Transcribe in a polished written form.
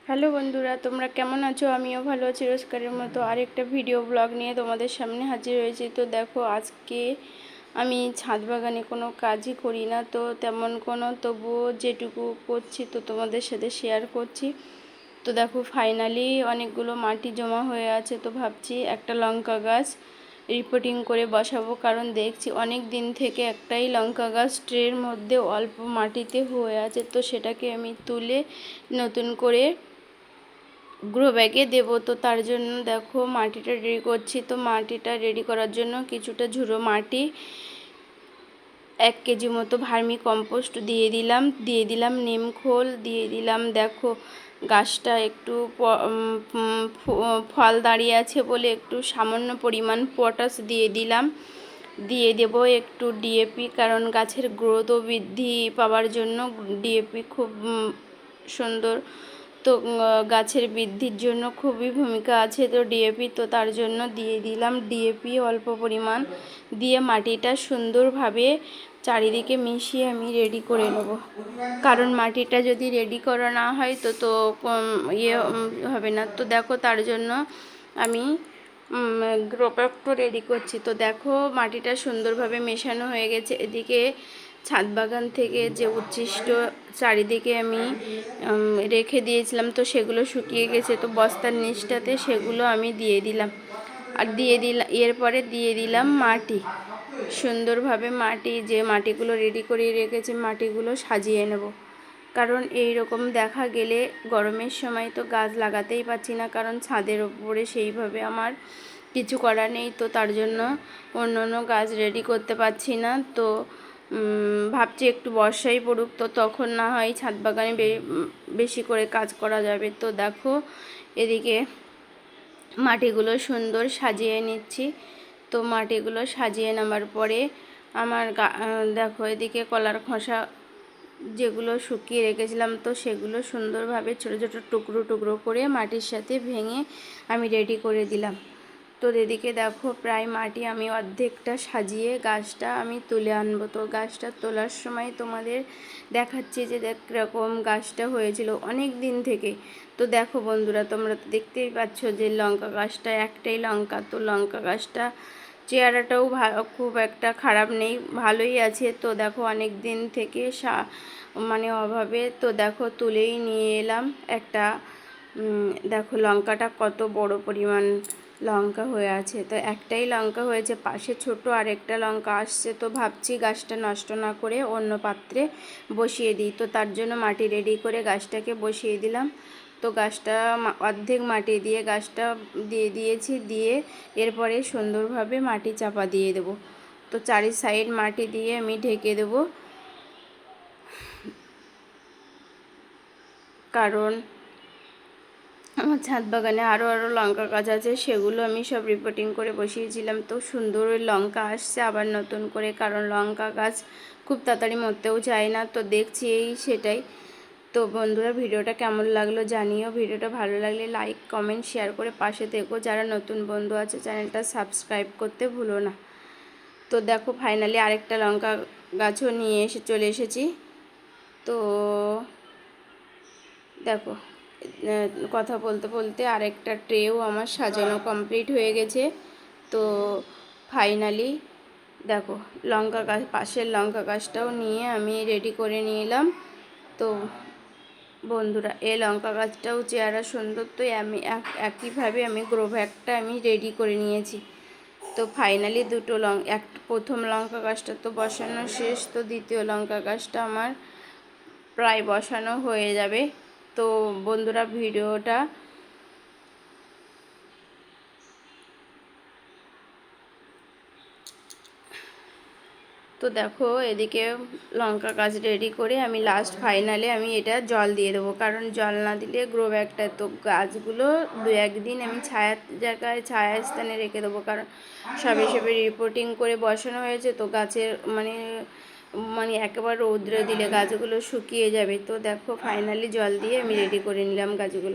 Hello বন্ধুরা, তোমরা কেমন আছো? আমিও ভালো আছি। রোজকারের মতো আরেকটা ভিডিও ব্লগ নিয়ে তোমাদের সামনে হাজির হয়েছি। তো দেখো, আজকে আমি ছাদ বাগানে কোনো কাজই করি না, তো তেমন কোনো, তবুও যেটুকু করছি তো তোমাদের সাথে শেয়ার করছি। তো দেখো, ফাইনালি অনেকগুলো মাটি জমা হয়ে আছে, তো ভাবছি একটা লঙ্কা গাছ রিপোর্টিং করে বসাবো, কারণ দেখছি অনেক দিন থেকে একটাই লঙ্কা গাছ ট্রের মধ্যে অল্প মাটিতে হয়ে আছে। তো সেটাকে আমি তুলে নতুন করে গ্রো ব্যাগে দেবো। তো তার জন্য দেখো মাটিটা রেডি করছি। তো মাটিটা রেডি করার জন্য কিছুটা ঝুড়ো মাটি, 1 কেজি মতো ভার্মি কম্পোস্ট দিয়ে দিলাম নিম খোল দিয়ে দিলাম। দেখো গাছটা একটু ফল দাঁড়িয়ে আছে বলে একটু সামান্য পরিমাণ পটাশ দিয়ে দেব একটু ডিএপি, কারণ গাছের গ্রোথ ও বৃদ্ধি পাওয়ার জন্য ডিএপি খুব সুন্দর। তো গাছের বৃদ্ধির জন্য খুবই ভূমিকা আছে তো ডিএপি, তো তার জন্য দিয়ে দিলাম ডিএপি অল্প পরিমাণ দিয়ে মাটিটা সুন্দরভাবে চারিদিকে মিশিয়ে আমি রেডি করে নেব, কারণ মাটিটা যদি রেডি করা না হয় তো হবে না। তো দেখো তার জন্য আমি গ্রো ব্যাগটা রেডি করছি। তো দেখো মাটিটা সুন্দরভাবে মেশানো হয়ে গেছে। এদিকে ছাদ বাগান থেকে যে উচ্ছিষ্ট চারিদিকে আমি রেখে দিয়েছিলাম, তো সেগুলো শুকিয়ে গেছে, তো বস্তার নিচটাতে সেগুলো আমি দিয়ে দিলাম। আর এরপরে দিয়ে দিলাম মাটি, সুন্দরভাবে মাটি, যে মাটিগুলো রেডি করে রেখেছি মাটিগুলো সাজিয়ে নেব, কারণ এই রকম দেখা গেলে গরমের সময় তো গাছ লাগাতেই পারছি না, কারণ ছাদের ওপরে সেইভাবে আমার কিছু করা নেই। তো তার জন্য অন্য গাছ রেডি করতে পারছি না। তো ভাবছি একটু বর্ষাই পড়ুক, তো তখন না হয় ছাদ বাগানে বেশি করে কাজ করা যাবে। তো দেখো এদিকে মাটিগুলো সুন্দর সাজিয়ে নিচ্ছি। তো মাটিগুলো সাজিয়ে নেওয়ার পরে আমার দেখো এদিকে কলার খোসা যেগুলো শুকিয়ে রেখেছিলাম, তো সেগুলো সুন্দরভাবে ছোটো ছোটো টুকরো টুকরো করে মাটির সাথে ভেঙে আমি রেডি করে দিলাম। তো এদিকে দেখো প্রায় মাটি আমি অর্ধেকটা সাজিয়ে গাছটা আমি তুলে আনবো। তো গাছটা তোলার সময় তোমাদের দেখাচ্ছি যে কীরকম গাছটা হয়েছিল অনেক দিন থেকে। তো দেখো বন্ধুরা, তোমরা তো দেখতেই পাচ্ছ যে লঙ্কা গাছটা একটাই লঙ্কা, তো লঙ্কা গাছটা চেহারাটাও খুব একটা খারাপ নেই, ভালোই আছে। তো দেখো অনেক দিন থেকে অভাবে তো দেখো তুলেই নিয়ে এলাম একটা। দেখো লঙ্কাটা কত বড় পরিমাণ লঙ্কা হয়ে আছে, তো একটাই লঙ্কা হয়েছে, পাশে ছোট আরেকটা লঙ্কা আসছে। তো ভাবছি গাছটা নষ্ট না করে অন্য পাত্রে বসিয়ে দিই। তো তার জন্য মাটি রেডি করে গাছটাকে বসিয়ে দিলাম। তো গাছটা অর্ধেক মাটি দিয়ে গাছটা দিয়ে দিয়েছি, দিয়ে এরপরে সুন্দরভাবে মাটি চাপা দিয়ে দেব। তো চারি সাইড মাটি দিয়ে আমি ঢেকে দেব, কারণ আমার ছাদ বাগানে আরও লঙ্কা গাছ আছে, সেগুলো আমি সব রিপোর্টিং করে বসিয়েছিলাম। তো সুন্দর ওই লঙ্কা আসছে আবার নতুন করে, কারণ লঙ্কা গাছ খুব তাড়াতাড়ি মরতেও চায় না। তো দেখছি সেটাই। তো বন্ধুরা, ভিডিওটা কেমন লাগলো জানিও। ভিডিওটা ভালো লাগলে লাইক কমেন্ট শেয়ার করে পাশে থেকো। যারা নতুন বন্ধু আছে চ্যানেলটা সাবস্ক্রাইব করতে ভুলো না। তো দেখো ফাইনালি আরেকটা লঙ্কা গাছও নিয়ে চলে এসেছি। তো দেখো কথা বলতে বলতে আরেকটা ট্রেও আমার সাজানো কমপ্লিট হয়ে গেছে। তো ফাইনালি দেখো লঙ্কা গাছ, পাশের লঙ্কা গাছটাও নিয়ে আমি রেডি করে নিয়ে এলাম। তো বন্ধুরা, এই লঙ্কা গাছটাও চেহারা সুন্দর, তো আমি একইভাবে আমি গ্রো ব্যাগটা আমি রেডি করে নিয়েছি। তো ফাইনালি প্রথম লঙ্কা গাছটা তো বসানো শেষ, তো দ্বিতীয় লঙ্কা গাছটা আমার প্রায় বসানো হয়ে যাবে। তো বন্ধুরা, ভিডিওটা তো দেখো এদিকে লঙ্কা গাছ রেডি করে আমি লাস্ট ফাইনালে আমি এটা জল দিয়ে দেবো, কারণ জল না দিলে গ্রো ব্যাগটা, তো গাছগুলো 2-1 দিন আমি ছায়া স্থানে রেখে দেবো, কারণ সবে রিপোর্টিং করে বসানো হয়েছে। তো গাছের একেবারে রৌদ্রে দিলে গাছগুলো শুকিয়ে যাবে। তো দেখো ফাইনালি জল দিয়ে আমি রেডি করে নিলাম গাছগুলো।